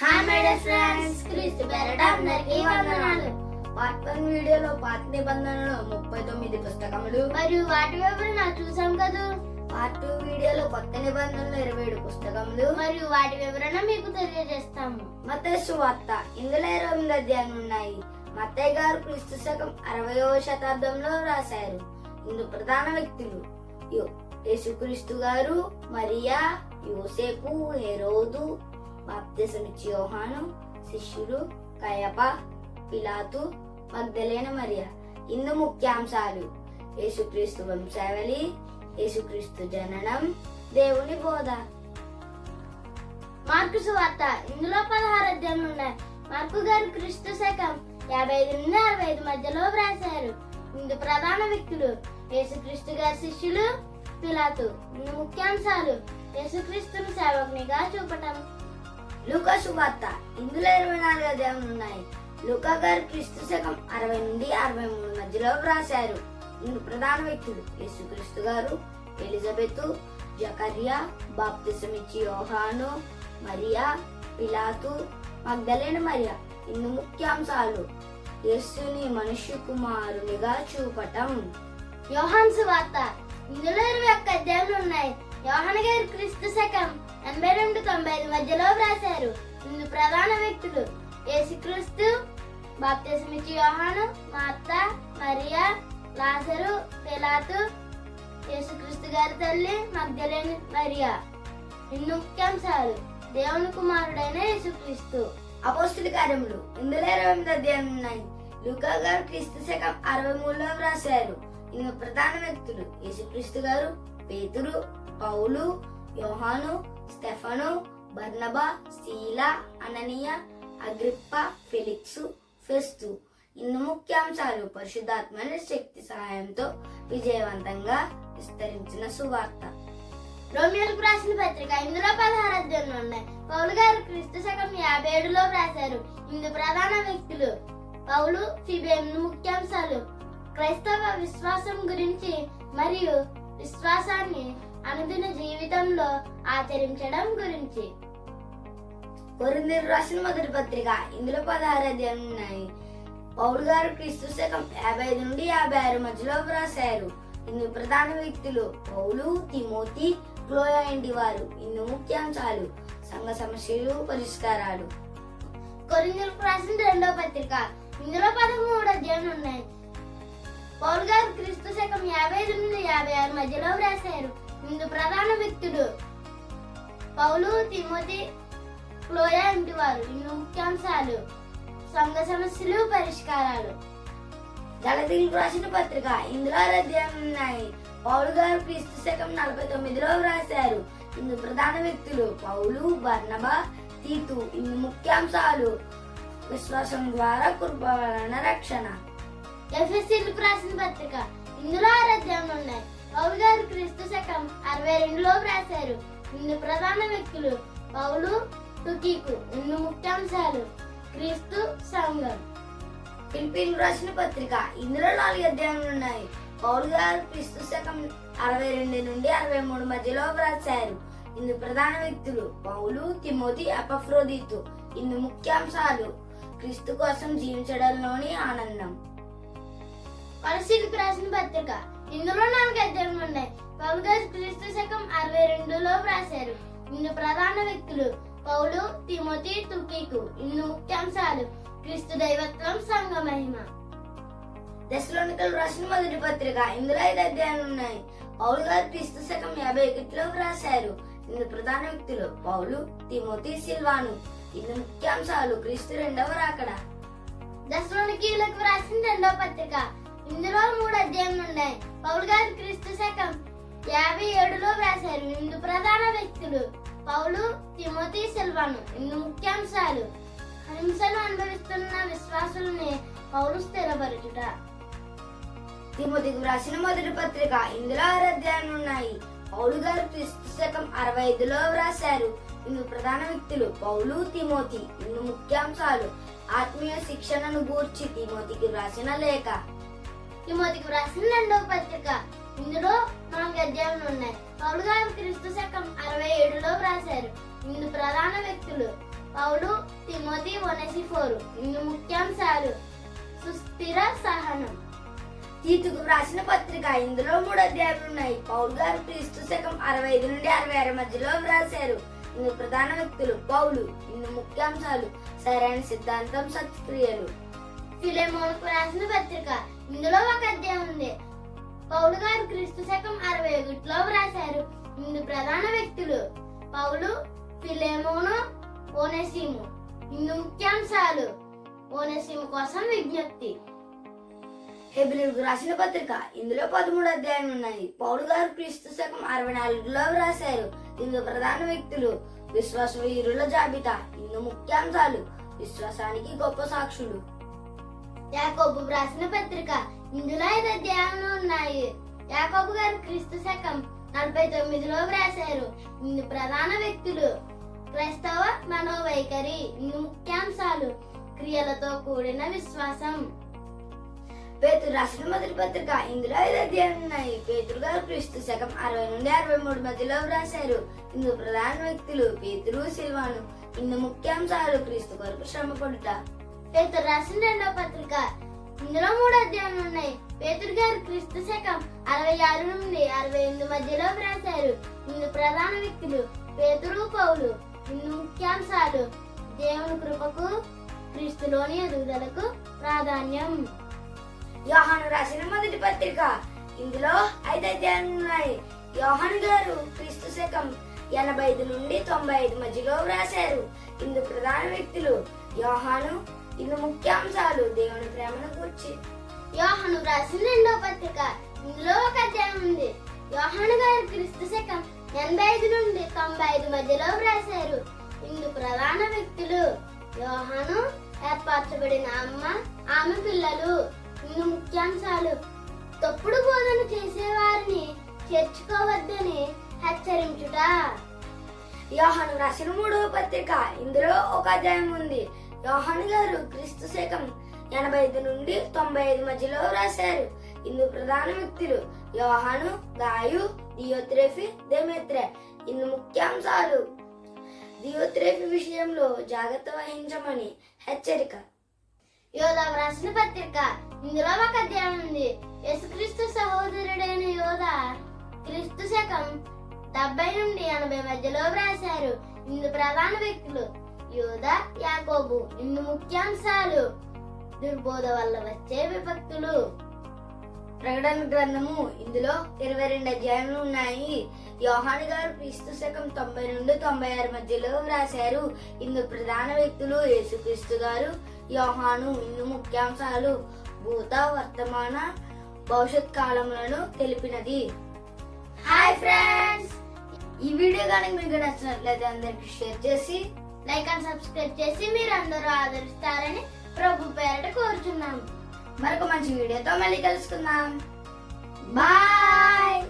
Hi my dear friends, క్రీస్తు పేరట అందరికీ వందనాలు. పార్ట్ 1 వీడియోలో పాత నిబంధనలో 39 పుస్తకములు మరియు వాటి వివరణ చూసాం కదా. పార్ట్ 2 వీడియోలో కొత్త నిబంధనలో 27 పుస్తకములు మరియు వాటి వివరణ మీకు తెలియజేస్తాము. మత్తయి సువార్త ఇందులో 28 అధ్యాయాలు ఉన్నాయి. మత్తయి గారు క్రీస్తు శకం 60వ శతాబ్దంలో రాశారు. ఇందు ప్రధాన వ్యక్తులు యేసుక్రీస్తు గారు, మరియా, యోసేపు, హెరోదు, బాప్తిసమిచ్చి యోహాను, శిష్యులు, కయప, పిలాతు, మగ్దలేన మరియా. ఇందు ముఖ్యాంశాలు: యేసుక్రీస్తు వంశావళి, యేసుక్రీస్తు జననం, దేవుని బోధ. మార్కు సువార్త ఇందులో 16 అధ్యాయాలు ఉన్నాయి. మార్కు గారు క్రీస్తు శకం 55 నుండి 65 మధ్యలో వ్రాసారు. ఇందు ప్రధాన వ్యక్తులు యేసుక్రీస్తు గారి శిష్యులు, పిలాతు. ఇందు ముఖ్యాంశాలు: యేసుక్రీస్తును సేవకునిగా చూపటం. లూకా సువార్త ఇందులో 24 అధ్యాయాలు ఉన్నాయి. లూకా గారు క్రీస్తు శకం 60 నుండి 63 మధ్యలో వ్రాశారు. ఇందు ప్రధాన వ్యక్తులు యేసుక్రీస్తు గారు, ఎలిజబెతు, జకర్యా, బాప్తిసమిచ్చి యోహాను, మరియా, పిలాతు, మగ్దలేన మరియా. ఇందు ముఖ్యాంశాలు: యేసుని మనుష్య కుమారునిగా చూపటం. యోహాను సువార్త ఇందులో 21 అధ్యాయాలు ఉన్నాయి. యోహాను గారు క్రీస్తు శకం 82 నుండి 95 మధ్యలో వ్రాసారు. ఇందు ప్రధాన వ్యక్తులు యేసుక్రీస్తు, బాప్తిసమిచ్చి యోహాను, మార్త, మరియా, లాజరు, పిలాతు, యేసుక్రీస్తు గారి తల్లి మగ్దలేన మరియా. ఇందు ముఖ్యాంశాలు: దేవుని కుమారుడైన యేసుక్రీస్తు. అపోస్తుల కార్యములు ఇందులో 28 అధ్యాయాలు ఉన్నాయి. లూకా గారు క్రీస్తు శకం 63లో వ్రాశారు. ఇందు ప్రధాన వ్యక్తులు యేసుక్రీస్తు గారు, పేతురు, పౌలు, యోహాను, స్టెఫను, బర్నబా, శీలా, అననీయ, అగ్రిప్ప, ఫెలిక్సు, ఫెస్తు. ఇన్ని ముఖ్యాంశాలు పరిశుద్ధాత్మ శక్తి సహాయంతో విజయవంతంగా విస్తరించిన సువార్త. రోమియోలకు రాసిన పత్రిక ఇందులో 16 అధ్యాయాలు ఉన్నాయి. పౌలు గారు క్రీస్తు శకం 57లో వ్రాశారు. ఇందు ప్రధాన వ్యక్తులు పౌలు, ఫిబే. ముఖ్యాంశాలు: క్రైస్తవ విశ్వాసం గురించి మరియు విశ్వాసాన్ని అనుదిన జీవితంలో ఆచరించడం గురించి. కొరింథీయులకు రాసిన మొదటి పత్రిక ఇందులో 16 అధ్యాయాలు ఉన్నాయి. పౌలు గారు క్రీస్తు శకం 55 నుండి 56 మధ్యలో వ్రాశారు. ఇందు ప్రధాన వ్యక్తులు పౌలు, తిమోతి, క్లోయా ఇంటి వారు. ఇందు ముఖ్యాంశాలు: సంఘ సమస్యలు, పరిష్కారాలు. కొరింథీయులకు రాసిన 2వ పత్రిక ఇందులో 13 అధ్యాయాలు ఉన్నాయి. పౌలు గారు క్రీస్తు శకం 55 నుండి 56 మధ్యలో వ్రాశారు. ఇందు ప్రధాన వ్యక్తులు పౌలు, తిమోతి, క్లోయా ఇంటి వారు. ఇందు ముఖ్యాంశాలు: సంఘ సమస్యలు, పరిష్కారాలు. గలతీయులకు రాసిన పత్రిక ఇందులో 6 అధ్యాయాలు ఉన్నాయి. పౌలు గారు క్రీస్తు శకం 49లో వ్రాశారు. ఇందు ప్రధాన వ్యక్తులు పౌలు, బర్నబా, తీతు. ఇందు ముఖ్యాంశాలు: విశ్వాసం ద్వారా కృప వలన రక్షణ. ఎఫెసీయులకు రాసిన పత్రిక ఇందులో 6 అధ్యాయాలు ఉన్నాయి. పౌలు గారు క్రీస్తు శకం 62లో వ్రాశారు. ఇందు ప్రధాన వ్యక్తులు పౌలు, తుకీకు. ఇందు ముఖ్యాంశాలు: క్రీస్తు సంఘం. ఫిలిప్పీయులకు రాసిన పత్రిక ఇందులో 4 అధ్యాయాలు ఉన్నాయి. పౌలు గారు క్రీస్తు శకం 62 నుండి 63 మధ్యలో వ్రాశారు. ఇందు ప్రధాన వ్యక్తులు పౌలు, తిమోతి, ఎపఫ్రోదితు. ఇందు ముఖ్యాంశాలు: క్రీస్తు కోసం జీవించడంలోని ఆనందం. కొలస్సీయులకు రాసిన పత్రిక ఇందులో 4 అధ్యాయాలు ఉన్నాయి. పౌలు గారు క్రీస్తు శకం 62లో వ్రాశారు. ఇందు ప్రధాన వ్యక్తులు పౌలు, తిమోతి, తుకీకు. ఇందు ముఖ్యాంశాలు: క్రీస్తు దైవత్వం, సంఘ మహిమ. తెస్సలోనికలకు రాసిన మొదటి పత్రిక ఇందులో 5 అధ్యాయాలు ఉన్నాయి. పౌలు గారు క్రీస్తు శకం 51లో వ్రాశారు. ఇందు ప్రధాన వ్యక్తులు పౌలు, తిమోతి, సిల్వాను. ఇందు ముఖ్యాంశాలు: క్రీస్తు రెండవ రాకడ. తెస్సలోనికీయులకు రాసిన 2వ పత్రిక ఇందులో 3 అధ్యాయాలు ఉన్నాయి. పౌలు గారు క్రీస్తు శకం 57లో వ్రాశారు. ఇందు ప్రధాన వ్యక్తులు పౌలు, తిమోతి, సిల్వాను. ఇందు ముఖ్యాంశాలు: హింసను అనుభవిస్తున్న విశ్వాసుల్ని పౌలు స్థిరపరచుట. తిమోతికి రాసిన మొదటి పత్రిక ఇందులో 6 అధ్యాయాలు ఉన్నాయి. పౌలు గారు క్రీస్తు శకం 65లో వ్రాశారు. ఇందు ప్రధాన వ్యక్తులు పౌలు, తిమోతి. ఇందు ముఖ్యాంశాలు: ఆత్మీయ శిక్షణను గూర్చి తిమోతికి రాసిన లేఖ. తిమోతికి రాసిన 2వ పత్రిక ఇందులో 4 అధ్యాయాలు ఉన్నాయి. పౌలు గారు క్రీస్తు శకం 67లో వ్రాశారు. ఇందు ప్రధాన వ్యక్తులు పౌలు, తిమోతి, ఒనేసిఫోరు. ఇందు ముఖ్యాంశాలు: సుస్థిర సహనం. తీతుకు వ్రాసిన పత్రిక, ఇందులో 3 అధ్యాయాలు ఉన్నాయి. పౌలు గారు క్రీస్తు శకం 65 నుండి 66 మధ్యలో వ్రాశారు. ఇందు ప్రధాన వ్యక్తులు: పౌలు. ఇందు ముఖ్యాంశాలు: సరైన సిద్ధాంతం, సత్క్రియలు. ఫిలెమోనుకు రాసిన పత్రిక, ఇందులో 1 అధ్యాయం ఉంది. పౌలు గారు క్రీస్తు శకం 61లో వ్రాశారు. ఇందు ప్రధాన వ్యక్తులు: పౌలు, ఫిలెమోను, ఓనేసిము. ఇందు ముఖ్యాంశాలు: ఓనేసిము కోసం విజ్ఞప్తి. హెబ్రీయులకు రాసిన పత్రిక, ఇందులో 13 అధ్యాయాలు ఉన్నాయి. పౌలు గారు క్రీస్తు శకం 64లో వ్రాశారు. ఇందు ప్రధాన వ్యక్తులు: విశ్వాస వీరుల జాబితా. ఇందు ముఖ్యాంశాలు: విశ్వాసానికి గొప్ప సాక్షులు. యాకోబు రాసిన పత్రిక, ఇందులో 5 అధ్యాయాలు ఉన్నాయి. యాకోబు గారు క్రీస్తు శకం 49లో వ్రాశారు. ఇందు ప్రధాన వ్యక్తులు: క్రైస్తవ మనోవైఖరి. ఇందు ముఖ్యాంశాలు: క్రియలతో కూడిన విశ్వాసం. పేతురు రాసిన మొదటి పత్రిక, ఇందులో 5 అధ్యాయాలు ఉన్నాయి. పేతురు గారు క్రీస్తు శకం 60 నుండి 63 మధ్యలో వ్రాశారు. ఇందు ప్రధాన వ్యక్తులు: పేతురు, సిల్వాను. ఇందు ముఖ్యాంశాలు: క్రీస్తు కొరకు శ్రమపడుట. పేతురు రాసిన 2వ పత్రిక, ఇందులో 3 అధ్యాయాలు ఉన్నాయి. పేతురు గారు క్రీస్తు శకం 66 నుండి 68 మధ్యలో వ్రాశారు. ఇందు ప్రధాన వ్యక్తులు: పేతురు, పౌలు. ఇందు ముఖ్యాంశాలు: దేవుని కృపకు, క్రీస్తులోని ఎదుగుదలకు ప్రాధాన్యం. యోహాను రాసిన మొదటి పత్రిక, ఇందులో 5 అధ్యాయాలు ఉన్నాయి. యోహాను గారు క్రీస్తు శకం 85 నుండి 95 మధ్యలో వ్రాశారు. ఇందు ప్రధాన వ్యక్తులు: యోహాను. ఇందు ముఖ్యాంశాలు: దేవుని ప్రేమను గూర్చి. యోహాను రాసిన 2వ పత్రిక, ఇందులో 1 అధ్యాయం ఉంది. యోహాను గారు క్రీస్తు శకం 85 నుండి 95 మధ్యలో వ్రాశారు. ఇందు ప్రధాన వ్యక్తులు: యోహాను, ఏర్పరచబడిన అమ్మ, ఆమె పిల్లలు. ఇందు ముఖ్యాంశాలు: తప్పుడు బోధన చేసేవారిని చేర్చుకోవద్దని హెచ్చరించుట. యోహాను రాసిన 3వ పత్రిక, ఇందులో 1 అధ్యాయం ఉంది. యోహాను గారు క్రీస్తు శకం 85 నుండి 95 మధ్యలో వ్రాశారు. ఇందు ప్రధాన వ్యక్తులు: యోహాను, గాయు, దియోత్రేఫి, దేమేత్రె. ఇందు ముఖ్యాంశాలు: దియోత్రేఫి విషయంలో జాగ్రత్త వహించమని హెచ్చరిక. యోధా రాసిన పత్రిక, ఇందులో 1 అధ్యాయం ఉంది. యేసుక్రీస్తు సహోదరుడైన యోధా క్రీస్తు శకం 70 నుండి 80 మధ్యలో వ్రాశారు. ఇందు ప్రధాన వ్యక్తులు: యోధా, యాకోబు. ఇందు ముఖ్యాంశాలు: దుర్బోధ వల్ల వచ్చే విపత్తులు. ప్రకటన గ్రంథము, ఇందులో 22 అధ్యాయాలు ఉన్నాయి. యోహాను గారు క్రీస్తు శకం 90 నుండి 96 మధ్యలో వ్రాశారు. ఇందు ప్రధాన వ్యక్తులు: యేసుక్రీస్తు గారు, యోహాను. ఇందు ముఖ్యాంశాలు: భూత, వర్తమాన, భవిష్యత్ కాలములను తెలిపినది. హాయ్ ఫ్రెండ్స్, ఈ వీడియో కనుక మీకు నచ్చినట్లయితే అందరికి షేర్ చేసి, లైక్ అండ్ సబ్స్క్రైబ్ చేసి మీరందరూ ఆదరిస్తారని ప్రభు పేరట కోరుచున్నాము. మరొక మంచి వీడియోతో మళ్ళీ కలుసుకుందాం. బాయ్.